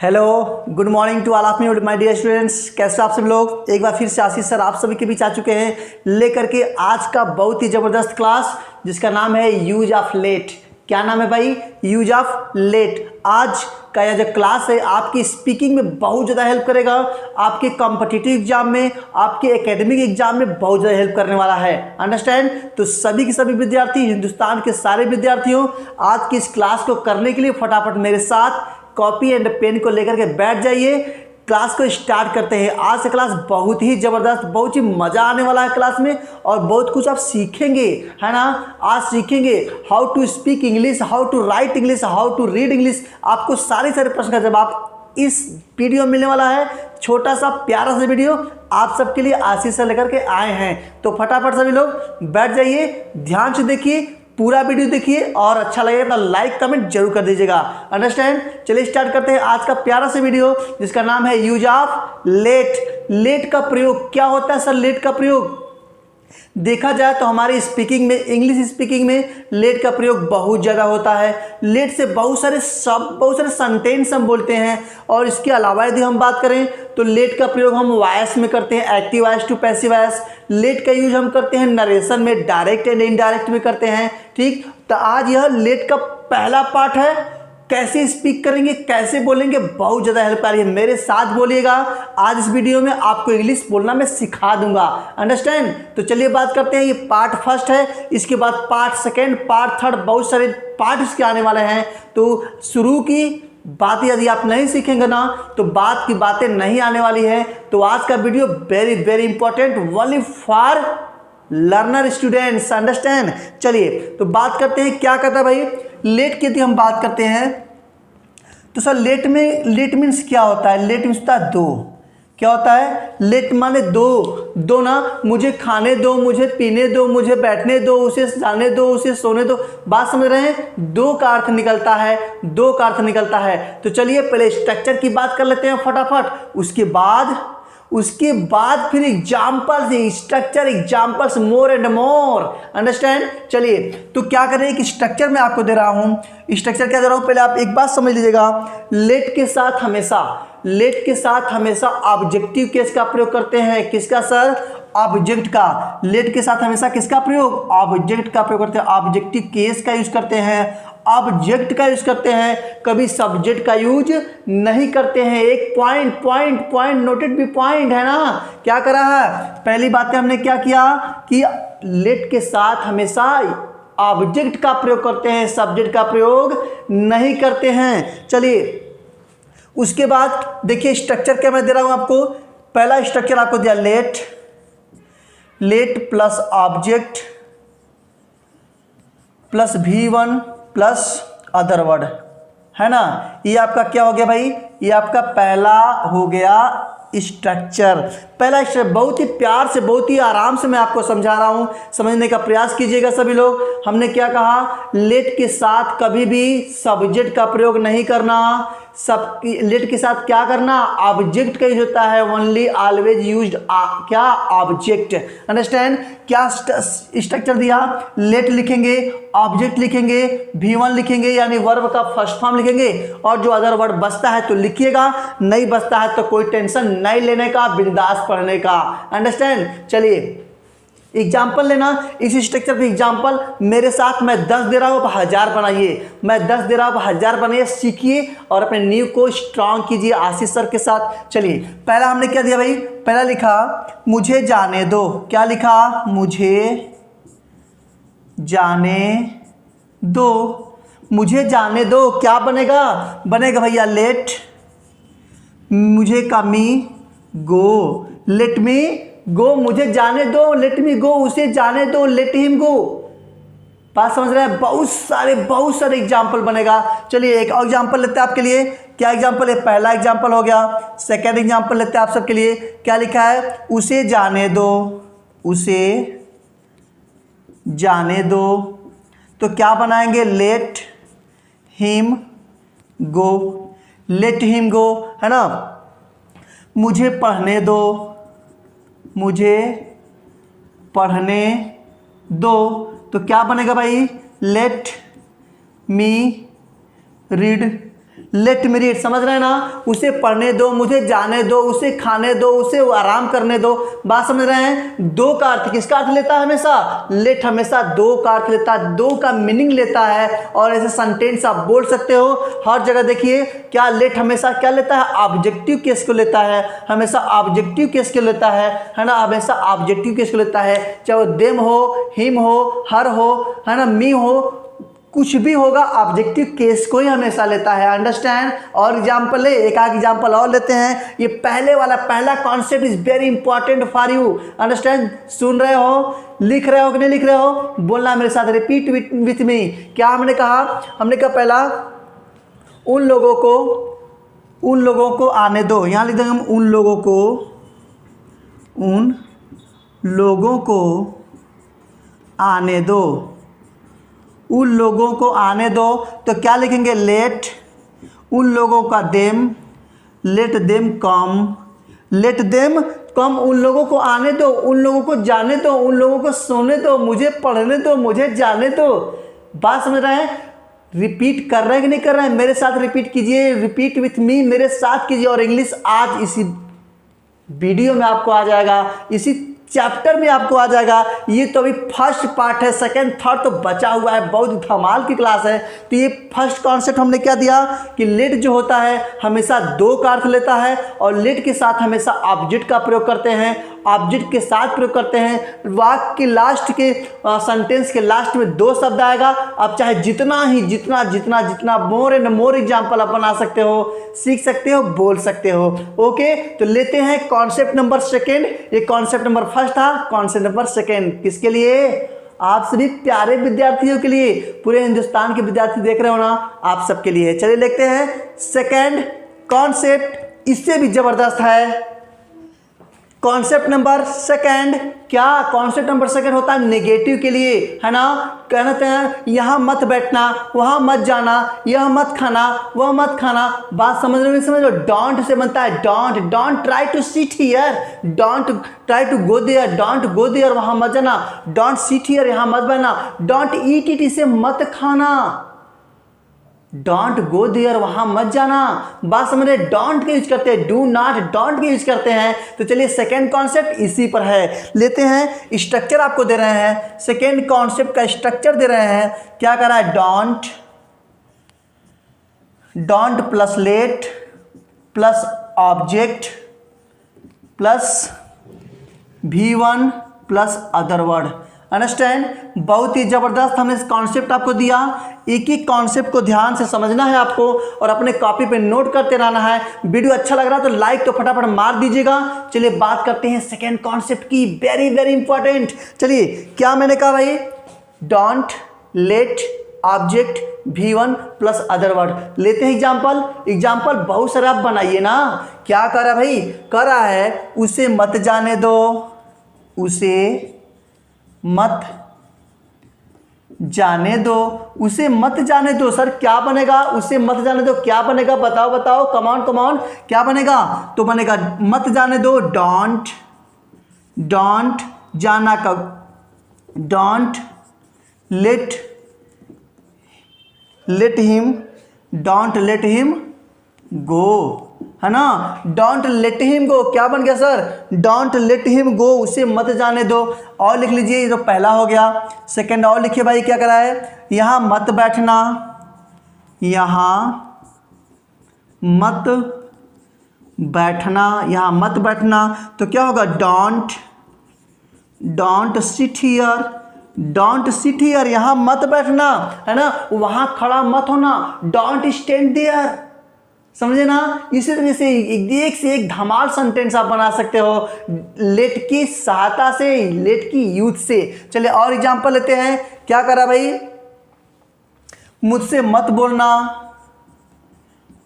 Hello, good morning to all of me my dear students. कैसे आप सब लोग। एक बार फिर से आशीष सर आप सभी के बीच आ चुके हैं लेकर के आज का बहुत ही ज़बरदस्त क्लास जिसका नाम है यूज ऑफ लेट। क्या नाम है भाई? Use of let. आज का यह जो क्लास है आपकी स्पीकिंग में बहुत ज़्यादा हेल्प करेगा, आपके कॉम्पिटिटिव एग्जाम में, आपके एकेडमिक एग्जाम में बहुत ज़्यादा हेल्प करने वाला है। अंडरस्टैंड? तो सभी के सभी विद्यार्थी, हिंदुस्तान के सारे विद्यार्थियों, आज की इस क्लास को करने के लिए फटाफट मेरे साथ कॉपी एंड पेन को लेकर के बैठ जाइए। क्लास को स्टार्ट करते हैं। आज से क्लास बहुत ही ज़बरदस्त, बहुत ही मज़ा आने वाला है क्लास में और बहुत कुछ आप सीखेंगे, है ना। आज सीखेंगे how to speak English, how to write English, how to read English. आपको सारे प्रश्न का जवाब इस वीडियो में मिलने वाला है। छोटा सा प्यारा सा वीडियो आप सबके लिए आशीष से लेकर के आए हैं। तो फटाफट सभी लोग बैठ जाइए, ध्यान से देखिए, पूरा वीडियो देखिए और अच्छा लगेगा तो लाइक कमेंट जरूर कर दीजिएगा। अंडरस्टैंड? चलिए स्टार्ट करते हैं आज का प्यारा सा वीडियो जिसका नाम है यूज ऑफ लेट। लेट का प्रयोग क्या होता है सर? लेट का प्रयोग देखा जाए तो हमारी स्पीकिंग में, इंग्लिश स्पीकिंग में लेट का प्रयोग बहुत ज़्यादा होता है। लेट से बहुत सारे सेंटेंस हम बोलते हैं। और इसके अलावा यदि हम बात करें तो लेट का प्रयोग हम वॉइस में करते हैं, active voice to passive voice. Let का यूज हम करते हैं नरेशन में, डायरेक्ट एंड इनडायरेक्ट में करते हैं। ठीक, तो आज यह लेट का पहला पार्ट है। कैसे स्पीक करेंगे, कैसे बोलेंगे, बहुत ज़्यादा हेल्पकारी है। मेरे साथ बोलिएगा। आज इस वीडियो में आपको इंग्लिश बोलना मैं सिखा दूंगा। अंडरस्टैंड? तो चलिए बात करते हैं। ये पार्ट फर्स्ट है, इसके बाद पार्ट सेकेंड, पार्ट थर्ड, बहुत सारे पार्ट इसके आने वाले हैं। तो शुरू की बात यदि आप नहीं सीखेंगे ना तो बात की बातें नहीं आने वाली है। तो आज का video very very important only for learner students. Understand? चलिए तो बात करते हैं क्या कहता है भाई लेट की। यदि हम बात करते हैं तो सर लेट में, लेट मीन्स क्या होता है? लेट मीन्स होता है दो। क्या होता है? लेट माने दो। दो ना, मुझे खाने दो, मुझे पीने दो, मुझे बैठने दो, उसे जाने दो, उसे सोने दो। बात समझ रहे हैं? दो का अर्थ निकलता है, दो का अर्थ निकलता है। तो चलिए पहले स्ट्रक्चर की बात कर लेते हैं फटाफट। उसके बाद फिर examples, structure, examples, more and more. Understand? चलिए तो क्या करें, एक स्ट्रक्चर मैं आपको दे रहा हूं। स्ट्रक्चर क्या दे रहा हूं पहले आप एक बात समझ लीजिएगा। लेट के साथ हमेशा ऑब्जेक्टिव केस का प्रयोग करते हैं। किसका सर? ऑब्जेक्ट का। लेट के साथ हमेशा किसका प्रयोग? ऑब्जेक्ट का प्रयोग करते हैं। ऑब्जेक्टिव केस का यूज करते हैं, ऑब्जेक्ट का यूज करते हैं, कभी सब्जेक्ट का यूज नहीं करते हैं। एक पॉइंट नोटेड भी पॉइंट है ना। क्या करा है? पहली बात हमने क्या किया कि लेट के साथ हमेशा ऑब्जेक्ट का प्रयोग करते हैं, सब्जेक्ट का प्रयोग नहीं करते हैं। चलिए उसके बाद देखिए स्ट्रक्चर क्या मैं दे रहा हूं आपको। पहला स्ट्रक्चर आपको दिया late plus object plus V1 plus other word, है ना। ये आपका क्या हो गया भाई? ये आपका पहला हो गया स्ट्रक्चर। पहला स्ट्रक्चर बहुत ही प्यार से, बहुत ही आराम से मैं आपको समझा रहा हूं, समझने का प्रयास कीजिएगा सभी लोग। हमने क्या कहा? लेट के साथ कभी भी सब्जेक्ट का प्रयोग नहीं करना। सब लेट के साथ क्या करना? ऑब्जेक्ट का यूज होता है। ओनली ऑलवेज यूज्ड क्या? ऑब्जेक्ट। अंडरस्टैंड? क्या स्ट्रक्चर दिया? लेट लिखेंगे, ऑब्जेक्ट लिखेंगे, V1 लिखेंगे यानी वर्ब का फर्स्ट फॉर्म लिखेंगे और जो अदर वर्ड बचता है तो लिखिएगा, नहीं बचता है तो कोई टेंशन नहीं लेने का, बिंदास पढ़ने का। अंडरस्टैंड? चलिए एग्जाम्पल लेना। इस स्ट्रक्चर पे एग्जाम्पल मेरे साथ मैं 10 दे रहा हूँ, आप 1000 बनाइए। मैं 10 दे रहा हूँ, आप 1000 बनाइए, सीखिए और अपने नींव को स्ट्रांग कीजिए आशीष सर के साथ। चलिए पहला हमने क्या दिया भाई? पहला लिखा मुझे जाने दो। क्या लिखा? मुझे जाने दो। मुझे जाने दो क्या बनेगा? बनेगा भैया लेट मुझे का मी गो। लेट मी गो, मुझे जाने दो, लेट मी गो, उसे जाने दो, लेट हिम गो। बात समझ रहे हैं? बहुत सारे एग्जाम्पल बनेगा। चलिए एक और एग्जाम्पल लेते हैं आपके लिए। क्या एग्जाम्पल है? पहला एग्जाम्पल हो गया। सेकेंड एग्जाम्पल लेते हैं आप सबके लिए। क्या लिखा है? उसे जाने दो, उसे जाने दो। तो क्या बनाएंगे? Let him go, let him go, है ना। मुझे पढ़ने दो, मुझे पढ़ने दो। तो क्या बनेगा भाई? Let me read, let me read, समझ रहे हैं ना, उसे पढ़ने दो, मुझे जाने दो, उसे खाने दो, उसे आराम करने दो। बात समझ रहे हैं। दो का अर्थ किसका अर्थ लेता है हमेशा? लेट हमेशा दो का अर्थ लेता है, दो का मीनिंग लेता है। और ऐसे सेंटेंस आप बोल सकते हो हर जगह। देखिए क्या लेट हमेशा क्या लेता है? ऑब्जेक्टिव केस को लेता है, हमेशा ऑब्जेक्टिव केस को लेता है ना, हमेशा ऑब्जेक्टिव केस को लेता है। चाहे वो देम हो, हिम हो, हर हो, है ना, मी हो, कुछ भी होगा ऑब्जेक्टिव केस को ही हमेशा लेता है। अंडरस्टैंड। और एग्जाम्पल है, एक आध एग्जाम्पल और लेते हैं। ये पहले वाला पहला concept is very important for you. Understand. सुन रहे हो, लिख रहे हो कि नहीं लिख रहे हो? बोलना मेरे साथ, रिपीट विथ मी। क्या हमने कहा? हमने कहा पहला उन लोगों को आने दो। यहाँ लिख देंगे हम उन लोगों को आने दो। उन लोगों को आने दो तो क्या लिखेंगे? लेट उन लोगों का them, let them come, let them come. उन लोगों को आने दो, उन लोगों को जाने दो, उन लोगों को सोने दो, मुझे पढ़ने दो, मुझे जाने दो। बात समझ रहे हैं? रिपीट कर रहे हैं कि नहीं कर रहे हैं? मेरे साथ रिपीट कीजिए, रिपीट विथ मी, मेरे साथ कीजिए। और इंग्लिश आज इसी वीडियो में आपको आ जाएगा, इसी चैप्टर में आपको आ जाएगा। ये तो अभी फर्स्ट पार्ट है, सेकंड थर्ड तो बचा हुआ है, बहुत धमाल की क्लास है। तो ये फर्स्ट कॉन्सेप्ट हमने क्या दिया कि लेट जो होता है हमेशा दो का अर्थ लेता है, और लेट के साथ हमेशा ऑब्जेक्ट का प्रयोग करते हैं, ऑब्जेक्ट के साथ प्रयोग करते हैं। वाक्य के लास्ट के सेंटेंस के लास्ट में दो शब्द आएगा। आप चाहे जितना मोर एंड मोर एग्जाम्पल आप बना सकते हो, सीख सकते हो, बोल सकते हो। ओके, तो लेते हैं कॉन्सेप्ट नंबर सेकेंड। ये कॉन्सेप्ट नंबर फर्स्ट था, कॉन्सेप्ट नंबर सेकेंड किसके लिए? आप सभी प्यारे विद्यार्थियों के लिए, पूरे हिंदुस्तान के विद्यार्थी देख रहे हो ना, आप सबके लिए। चलिए लिखते हैं सेकेंड कॉन्सेप्ट, इससे भी जबरदस्त है। कॉन्सेप्ट नंबर सेकंड, क्या कॉन्सेप्ट नंबर सेकंड होता है? नेगेटिव के लिए, है ना। कहते हैं यहाँ मत बैठना, वहाँ मत जाना, यह मत खाना, वह मत खाना। बात समझ रहे हो? समझ लो। डोंट से बनता है don't try to sit here, don't try to go there, don't go there, वहाँ मत जाना। डोंट सिट हियर, यहाँ मत बैठना। डोंट ईट इट, इसे मत खाना। डोंट गो देयर, वहां मत जाना। बात समझ रहे? डोंट के यूज करते हैं, डू नॉट, डोंट के यूज करते हैं। तो चलिए सेकेंड कॉन्सेप्ट इसी पर है। लेते हैं स्ट्रक्चर आपको दे रहे हैं, सेकेंड कॉन्सेप्ट का स्ट्रक्चर दे रहे हैं। क्या कर रहा है? Don't plus late plus object plus V1 plus other word. Understand. बहुत ही जबरदस्त हमने इस कॉन्सेप्ट आपको दिया। एक एक कॉन्सेप्ट को ध्यान से समझना है आपको और अपने कॉपी पे नोट करते रहना है। वीडियो अच्छा लग रहा है तो लाइक तो फटाफट मार दीजिएगा। चलिए बात करते हैं सेकेंड कॉन्सेप्ट की, वेरी वेरी इंपॉर्टेंट। चलिए क्या मैंने कहा भाई? Don't late object V1 plus other word. लेते हैं एग्जाम्पल बहुत सारा आप बनाइए ना। क्या कर रहा है भाई? कर रहा है उसे मत जाने दो, उसे मत जाने दो, उसे मत जाने दो। सर क्या बनेगा? उसे मत जाने दो क्या बनेगा? बताओ, कमान, क्या बनेगा? तो बनेगा मत जाने दो, डोंट जाना का, डोंट लेट हिम गो, है ना। डोंट लेट हिम गो क्या बन गया sir? Don't let him go, उसे मत जाने दो। और लिख लीजिए, ये तो पहला हो गया। सेकंड और लिखिए भाई, क्या करा है? यहाँ मत बैठना, यहाँ मत बैठना। तो क्या होगा? डोंट सिट हियर, यहाँ मत बैठना, है ना। वहाँ खड़ा मत होना, डोंट स्टैंड देयर। समझे ना। इसी तरह से एक से एक धमाल सेंटेंस आप बना सकते हो लेट की सहायता से, लेट की यूज से। चलिए और एग्जांपल लेते हैं। क्या करा भाई? मुझसे मत बोलना,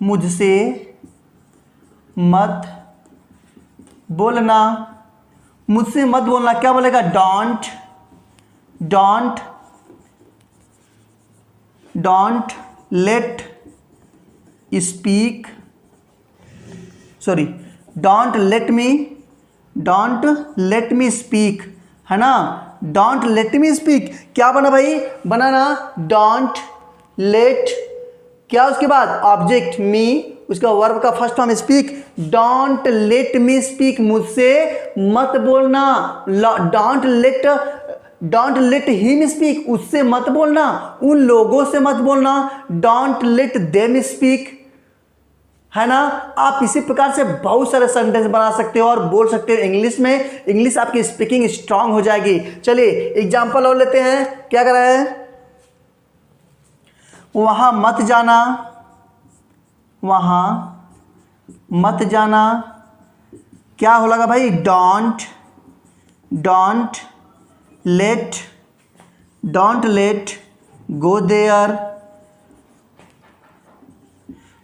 मुझसे मत बोलना। क्या बोलेगा? डोंट लेट मी स्पीक, है ना। डोंट लेट मी स्पीक क्या बना भाई? बनाना डोंट लेट क्या उसके बाद ऑब्जेक्ट मी, उसका वर्ब का first form speak, don't let me speak, मुझसे मत बोलना, डोंट लेट हिम स्पीक, उससे मत बोलना, उन लोगों से मत बोलना, डोंट लेट देम स्पीक, है ना। आप इसी प्रकार से बहुत सारे सेंटेंस बना सकते हो और बोल सकते हो इंग्लिश में, इंग्लिश आपकी स्पीकिंग स्ट्रांग हो जाएगी। चलिए एग्जांपल और लेते हैं, क्या कर रहे हैं, वहां मत जाना, वहां मत जाना, क्या हो लगा भाई, don't let go there,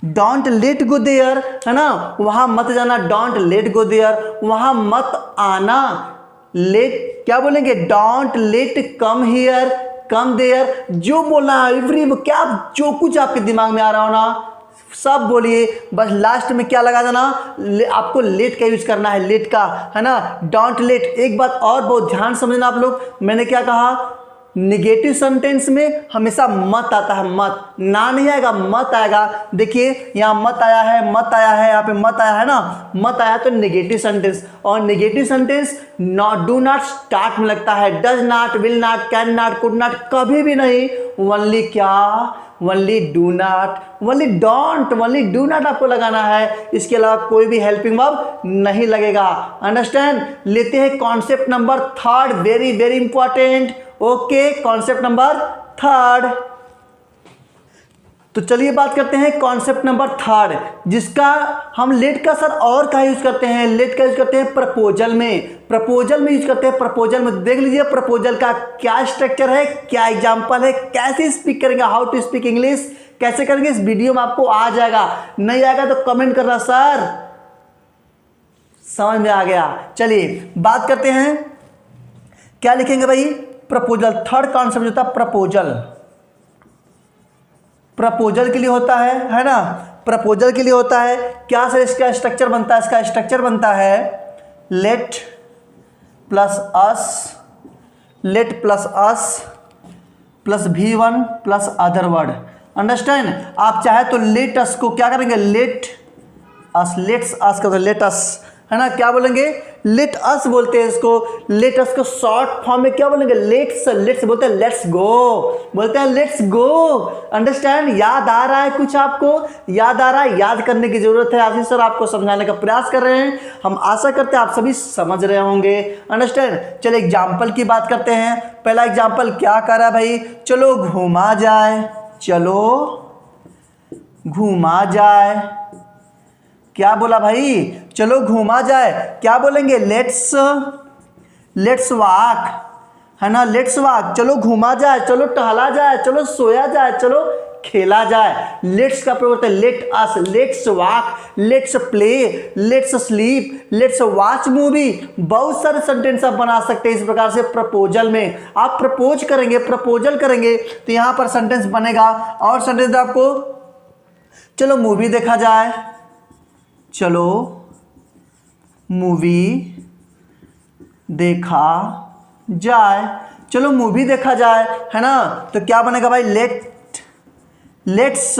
don't let go there, है ना, वहां मत जाना, डोंट लेट गो देयर, वहां मत आना, लेट क्या बोलेंगे, don't let come here, come there, जो बोलना है एवरी, क्या जो कुछ आपके दिमाग में आ रहा हो ना सब बोलिए, बस लास्ट में क्या लगा देना, आपको लेट का यूज करना है, लेट का, है ना, डोंट लेट। एक बात और बहुत ध्यान समझना आप लोग, मैंने क्या कहा, निगेटिव सेंटेंस में हमेशा मत आता है, मत, ना नहीं आएगा, मत आएगा। देखिए यहाँ मत आया है, मत आया है, यहाँ पे मत आया है ना, मत आया तो निगेटिव सेंटेंस, और negative sentence not, do not start में लगता है, does not, will not, can not, could not, कभी भी नहीं, ओनली क्या, only do not, only don't, only do not आपको लगाना है, इसके अलावा कोई भी हेल्पिंग वर्ब नहीं लगेगा। अंडरस्टैंड। लेते हैं concept number third, very very important. Okay, concept number third, तो चलिए बात करते हैं कॉन्सेप्ट नंबर थर्ड, जिसका हम लेट का सर और का यूज करते हैं, लेट का यूज करते हैं प्रपोजल में, प्रपोजल में यूज करते हैं, प्रपोजल में देख लीजिए प्रपोजल का क्या स्ट्रक्चर है, क्या एग्जांपल है, कैसे स्पीक करेंगे, हाउ टू स्पीक इंग्लिश कैसे करेंगे, इस वीडियो में आपको आ जाएगा, नहीं आएगा तो कमेंट करना सर समझ में आ गया। चलिए बात करते हैं, क्या लिखेंगे भाई, प्रपोजल, थर्ड कॉन्सेप्ट होता है प्रपोजल, प्रपोजल के लिए होता है ना, प्रपोजल के लिए होता है क्या सर, इसका स्ट्रक्चर बनता है, इसका स्ट्रक्चर बनता है let plus us plus V1 plus other word. Understand. आप चाहे तो लेट अस को क्या करेंगे, लेट्स अस का लेट अस, है ना, क्या बोलेंगे, लेट अस बोलते हैं इसको, लेट अस को शॉर्ट फॉर्म में क्या बोलेंगे, लेट्स बोलते हैं, लेट्स गो बोलते हैं, लेट्स गो। अंडरस्टैंड। याद आ रहा है कुछ आपको, याद आ रहा है, याद करने की जरूरत है, आशीष सर आपको समझाने का प्रयास कर रहे हैं, हम आशा करते हैं आप सभी समझ रहे होंगे। अंडरस्टैंड। चलिए एग्जाम्पल की बात करते हैं। पहला एग्जाम्पल क्या कर रहा है भाई, चलो घूमा जाए, चलो घूमा जाए, क्या बोला भाई, चलो घूमा जाए, क्या बोलेंगे, लेट्स वॉक, है ना, लेट्स वॉक, चलो घूमा जाए, चलो टहला जाए, चलो सोया जाए, चलो खेला जाए। लेट्स का प्रयोग होता है let us, let's walk, let's play, let's sleep, let's watch movie. बहुत सारे सेंटेंस आप बना सकते हैं इस प्रकार से प्रपोजल में। आप प्रपोज करेंगे, प्रपोजल करेंगे तो यहाँ पर सेंटेंस बनेगा। और सेंटेंस आपको, चलो मूवी देखा जाए, चलो मूवी देखा जाए, चलो मूवी देखा जाए, है ना, तो क्या बनेगा भाई, लेट्स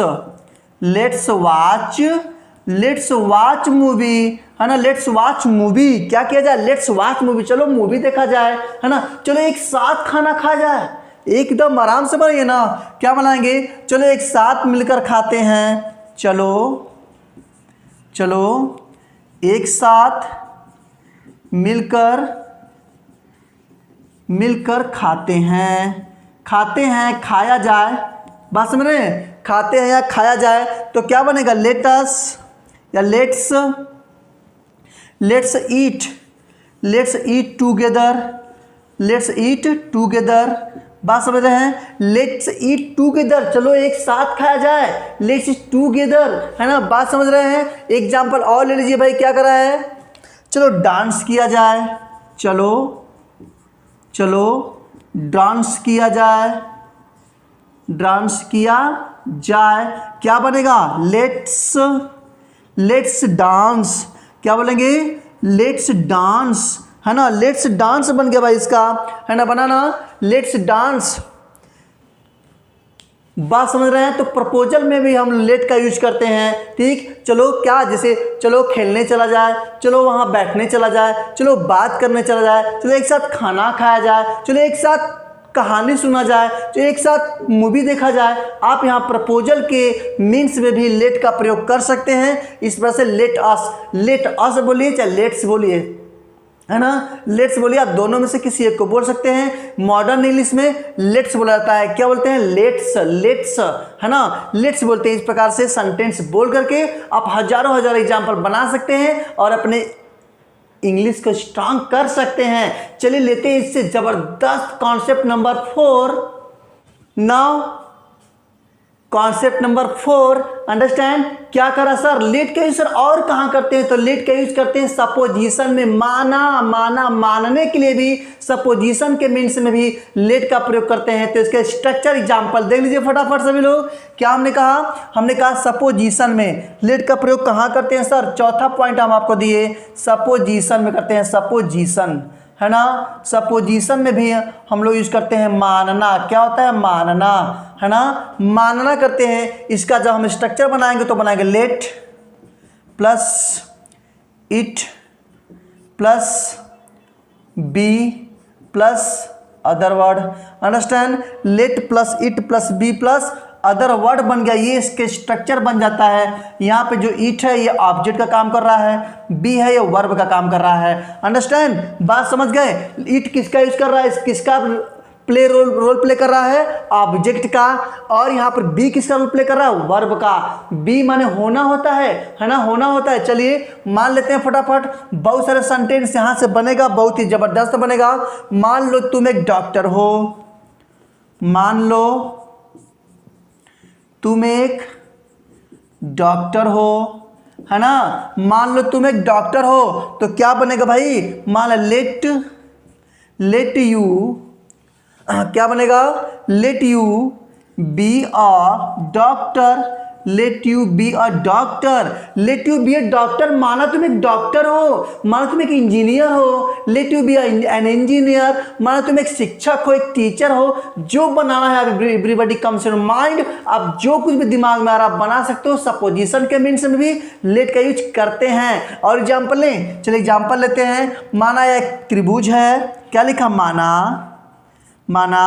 वॉच मूवी, है ना, लेट्स वॉच मूवी, क्या किया जाए, लेट्स वॉच मूवी, चलो मूवी देखा जाए, है ना, चलो एक साथ खाना खा जाए, एकदम आराम से बनाइए ना, क्या बनाएंगे, चलो एक साथ मिलकर खाते हैं, चलो एक साथ मिलकर खाते हैं, खाया जाए, बात समझ रहे हैं, खाते हैं या खाया जाए, तो क्या बनेगा, लेटस या लेट्स ईट टूगेदर, बात समझ रहे हैं, लेट्स ईट टूगेदर, चलो एक साथ खाया जाए, लेट्स ईट टूगेदर, है ना, बात समझ रहे हैं। एग्जाम्पल और ले लीजिए भाई, क्या कर रहा है, चलो डांस किया जाए, चलो डांस किया जाए, क्या बनेगा, लेट्स डांस, क्या बोलेंगे, लेट्स डांस, है ना, लेट्स डांस बन गया भाई इसका, है ना, बनाना, लेट्स डांस। बात समझ रहे हैं। तो प्रपोजल में भी हम लेट का यूज करते हैं। ठीक, चलो क्या, जैसे चलो खेलने चला जाए, चलो वहाँ बैठने चला जाए, चलो बात करने चला जाए, चलो एक साथ खाना खाया जाए, चलो एक साथ कहानी सुना जाए, तो एक साथ मूवी देखा जाए। आप यहाँ प्रपोजल के मीन्स में भी लेट का प्रयोग कर सकते हैं। इस तरह से लेट अस बोलिए चाहे लेट्स बोलिए, है ना, लेट्स बोलिए, आप दोनों में से किसी एक को बोल सकते हैं। मॉडर्न इंग्लिश में लेट्स बोला जाता है। क्या बोलते हैं? लेट्स, है ना, लेट्स बोलते हैं। इस प्रकार से सेंटेंस बोल करके आप हजारों एग्जाम्पल बना सकते हैं और अपने इंग्लिश को स्ट्रांग कर सकते हैं। चलिए लेते हैं इससे जबरदस्त concept number 4। Now concept number 4, understand. क्या करा सर? लेट का यूज सर और कहाँ करते हैं? तो लेट का यूज करते हैं सपोजिशन में। मानने के लिए भी सपोजिशन के मीन्स में भी लेट का प्रयोग करते हैं। तो इसके स्ट्रक्चर एग्जांपल देख लीजिए फटाफट सभी लोग। क्या हमने कहा सपोजिशन में लेट का प्रयोग कहाँ करते हैं सर? चौथा पॉइंट हम आपको दिए, सपोजिशन में करते हैं। सपोजिशन, है ना, सपोजिशन में भी हम लोग यूज करते हैं मानना। क्या होता है? मानना, है ना, मानना करते हैं। इसका जब हम स्ट्रक्चर बनाएंगे तो बनाएंगे let plus it plus be plus other word, understand. Let plus it plus be plus other word बन गया, ये इसके स्ट्रक्चर बन जाता है। यहाँ पे जो इट है ये ऑब्जेक्ट का काम कर रहा है, बी है ये वर्ब का काम कर रहा है, अंडरस्टैंड। बात समझ गए? इट किसका यूज कर रहा है? किसका रोल प्ले कर रहा है? ऑब्जेक्ट का। और यहाँ पर बी किसका रोल प्ले कर रहा है? वर्ब का। बी माने होना होता है ना, होना होता है। चलिए मान लेते हैं फटाफट, बहुत सारे सेंटेंस यहाँ से बनेगा, बहुत ही जबरदस्त बनेगा। मान लो तुम एक डॉक्टर हो, मान लो तुम एक डॉक्टर हो, है ना, मान लो तुम एक डॉक्टर हो, तो क्या बनेगा भाई? मान लेट यू, क्या बनेगा? Late you be a doctor, late you be a doctor, late you be a doctor. माना तुम एक डॉक्टर हो, माना तुम एक इंजीनियर हो, let you be an engineer. माना तुम एक शिक्षक हो, एक टीचर हो, जो बनाना है एवरीबॉडी कम्स इन माइंड। आप जो कुछ भी दिमाग में आ रहा आप बना सकते हो। सपोजिशन के मीन्स में भी लेट का यूज करते हैं। और एग्जाम्पल लें, चलिए एग्जाम्पल लेते हैं। माना एक त्रिभुज है, क्या लिखा? माना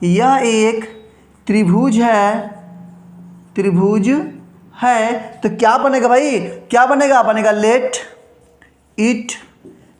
यह एक त्रिभुज है, तो क्या बनेगा भाई? क्या बनेगा? बनेगा let it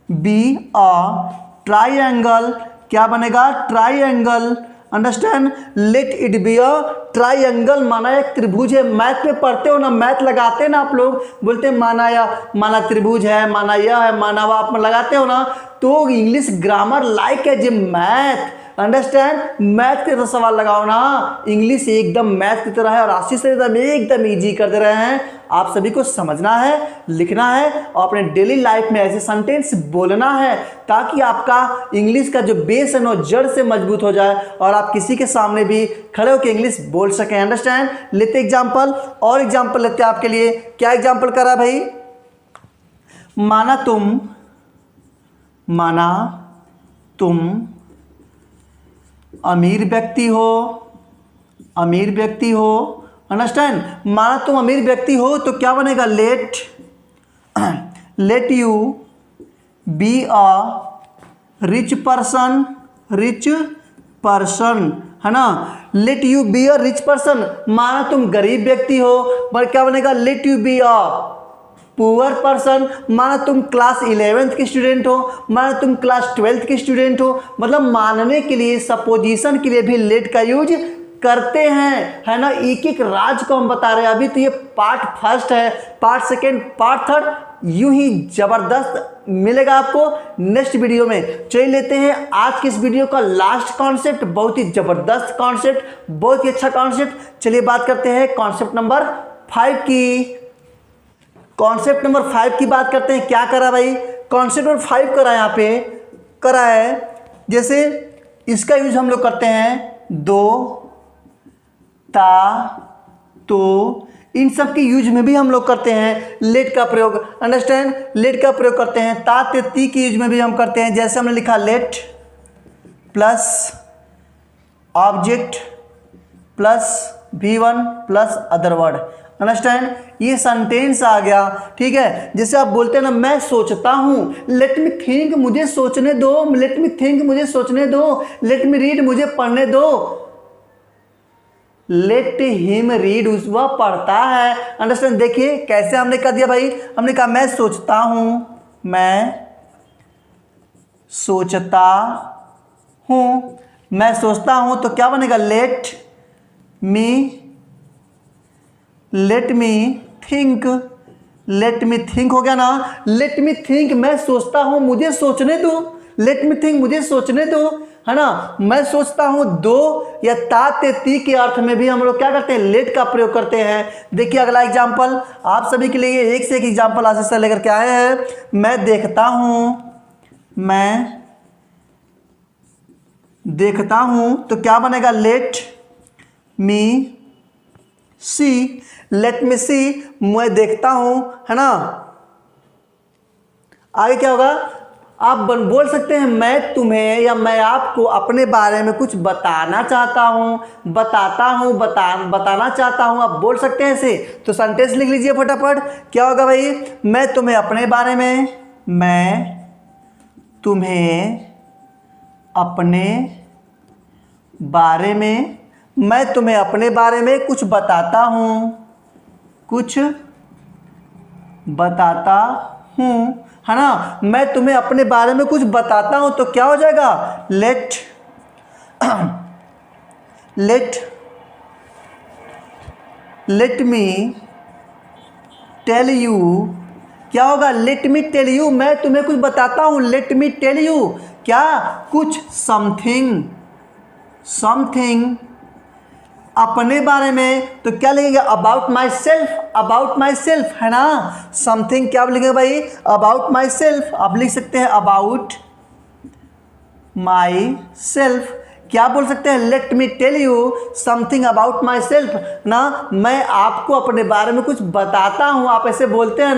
be a triangle. क्या बनेगा? Triangle, understand. Let it be a triangle, माना एक त्रिभुज है। मैथ में पढ़ते हो ना, मैथ लगाते हैं ना आप लोग, बोलते हैं माना त्रिभुज है, माना यह है, माना वह, आप लगाते हो ना। तो English grammar like as a math, understand. Math के तरह सवाल लगाओ ना, इंग्लिश एकदम मैथ की तरह है। और आशीष से एकदम ईजी कर दे रहे हैं। आप सभी को समझना है, लिखना है और अपने डेली लाइफ में ऐसे सेंटेंस बोलना है, ताकि आपका इंग्लिश का जो बेस है ना जड़ से मजबूत हो जाए और आप किसी के सामने भी खड़े होकर इंग्लिश बोल सकें, अंडरस्टैंड। लेते एग्जाम्पल, और एग्जाम्पल लेते हैं आपके लिए। क्या एग्जाम्पल करा भाई? माना तुम अमीर व्यक्ति हो, अंडरस्टैंड। माना तुम अमीर व्यक्ति हो, तो क्या बनेगा? Late you be a rich person, है ना। Late you be a rich person. माना तुम गरीब व्यक्ति हो, पर क्या बनेगा? Late you be a poor person. माना तुम क्लास 11th के स्टूडेंट हो, माना तुम क्लास 12th के स्टूडेंट हो। मतलब मानने के लिए, सपोजिशन के लिए भी लेट का यूज करते हैं, है ना। एक एक राज को हम बता रहे हैं। अभी तो ये पार्ट फर्स्ट है, पार्ट सेकेंड, पार्ट थर्ड यूं ही जबरदस्त मिलेगा आपको नेक्स्ट वीडियो में। चलिए लेते हैं आज के इस वीडियो का लास्ट कॉन्सेप्ट, बहुत ही जबरदस्त कॉन्सेप्ट, बहुत ही अच्छा कॉन्सेप्ट। चलिए बात करते हैं कॉन्सेप्ट नंबर 5 की। कॉन्सेप्ट नंबर 5 की बात करते हैं। क्या करा भाई? कॉन्सेप्ट नंबर 5 करा, यहाँ पे करा है। जैसे इसका यूज हम लोग करते हैं दो, ता, तो, इन सब के यूज में भी हम लोग करते हैं लेट का प्रयोग, अंडरस्टैंड। लेट का प्रयोग करते हैं ता, ते, ती के यूज में भी हम करते हैं। जैसे हमने लिखा late plus object plus V1 plus other word. Understand, ये सेंटेंस आ गया। ठीक है, जैसे आप बोलते हैं ना मैं सोचता हूँ, लेट मी थिंक मुझे सोचने दो, लेट मी थिंक मुझे सोचने दो, लेट मी रीड मुझे पढ़ने दो। लेट हिम रीड, वह पढ़ता है। अंडरस्टैंड, देखिए कैसे हमने कह दिया भाई, हमने कहा मैं सोचता हूं, मैं सोचता हूं, मैं सोचता हूं, तो क्या बनेगा let me think, let me think हो गया ना। लेट मी थिंक, मैं सोचता हूं मुझे सोचने दो, लेट मी थिंक मुझे सोचने दो, है ना। मैं सोचता हूं दो या ता ते ती के अर्थ में भी हम लोग क्या करते हैं, लेट का प्रयोग करते हैं। देखिए अगला एग्जाम्पल आप सभी के लिए एक से एक एग्जाम्पल आज से लेकर के आए हैं। मैं देखता हूं, मैं देखता हूं, तो क्या बनेगा लेट मी सी, लेट मी सी, मैं देखता हूं, है ना। आगे क्या होगा, आप बोल सकते हैं मैं तुम्हें या मैं आपको अपने बारे में कुछ बताना चाहता हूं, बताना चाहता हूं, आप बोल सकते हैं ऐसे। तो सेंटेंस लिख लीजिए फटाफट, क्या होगा भाई, मैं तुम्हें अपने बारे में, मैं तुम्हें अपने बारे में, मैं तुम्हें अपने बारे में कुछ बताता हूं, कुछ बताता हूं, है ना। मैं तुम्हें अपने बारे में कुछ बताता हूं, तो क्या हो जाएगा लेट मी टेल यू, क्या होगा लेट मी टेल यू, मैं तुम्हें कुछ बताता हूं, लेट मी टेल यू क्या, कुछ समथिंग अपने बारे में। तो क्या लिखेंगे अबाउट माई सेल्फ, है ना। समथिंग क्या लिखेंगे भाई, अबाउट माई सेल्फ, आप लिख सकते हैं अबाउट माई सेल्फ। क्या बोल सकते हैं, let me tell you something about myself ना, मैं आपको अपने बारे में कुछ बताता हूं। आप ऐसे बोलते हैं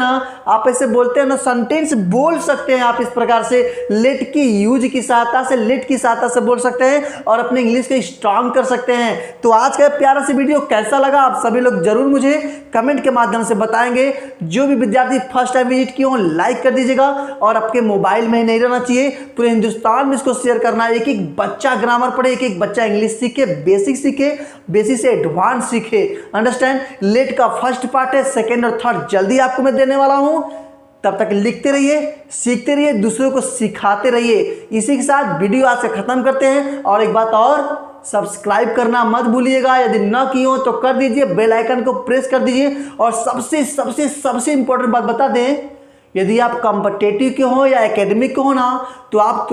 ना, सेंटेंस बोल सकते हैं आप इस प्रकार से, लेट की यूज की सहायता से, लेट की सहायता से बोल सकते हैं और अपने इंग्लिश को स्ट्रांग कर सकते हैं। तो आज का प्यारा सा वीडियो कैसा लगा, आप सभी लोग जरूर मुझे कमेंट के माध्यम से बताएंगे। जो भी विद्यार्थी फर्स्ट टाइम विजिट किए हो लाइक कर दीजिएगा, और आपके मोबाइल में ही नहीं रहना चाहिए, पूरे हिंदुस्तान में इसको शेयर करना है। एक एक बच्चा ग्रामर पढ़े, एक एक बच्चा इंग्लिश सीखे, बेसिक सीखे, बेसिक से एडवांस सीखे। अंडरस्टैंड, लेट का फर्स्ट पार्ट है, सेकेंड और थर्ड जल्दी आपको मैं देने वाला हूं। तब तक लिखते रहिए, सीखते रहिए, दूसरों को सिखाते रहिए। इसी के साथ वीडियो आज से खत्म करते हैं। और एक बात और, सब्सक्राइब करना मत भूलिएगा, यदि ना किए हो तो कर दीजिए, बेल आइकन को प्रेस कर दीजिए। और सबसे इंपॉर्टेंट बात बता दें, यदि आप कॉम्पिटिटिव के हो या एकेडमिक के हो ना, तो आप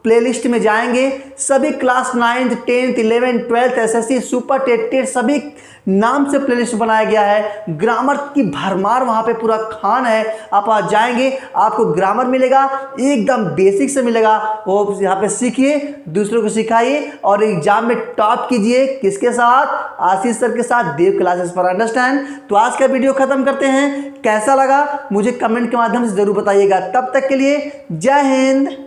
प्लेलिस्ट में जाएंगे, सभी class 9th 10th 11th 12th SSC super TET सभी नाम से प्लेलिस्ट बनाया गया है। ग्रामर की भरमार वहां पे पूरा खान है। आप वहां जाएंगे, आपको ग्रामर मिलेगा, एकदम बेसिक से मिलेगा। वो यहाँ पे सीखिए, दूसरों को सिखाइए और एग्जाम में टॉप कीजिए। किसके साथ, आशीष सर के साथ, देव क्लासेस पर। अंडरस्टैंड। तो आज का वीडियो खत्म करते हैं, कैसा लगा मुझे कमेंट के माध्यम से जरूर बताइएगा। तब तक के लिए जय हिंद।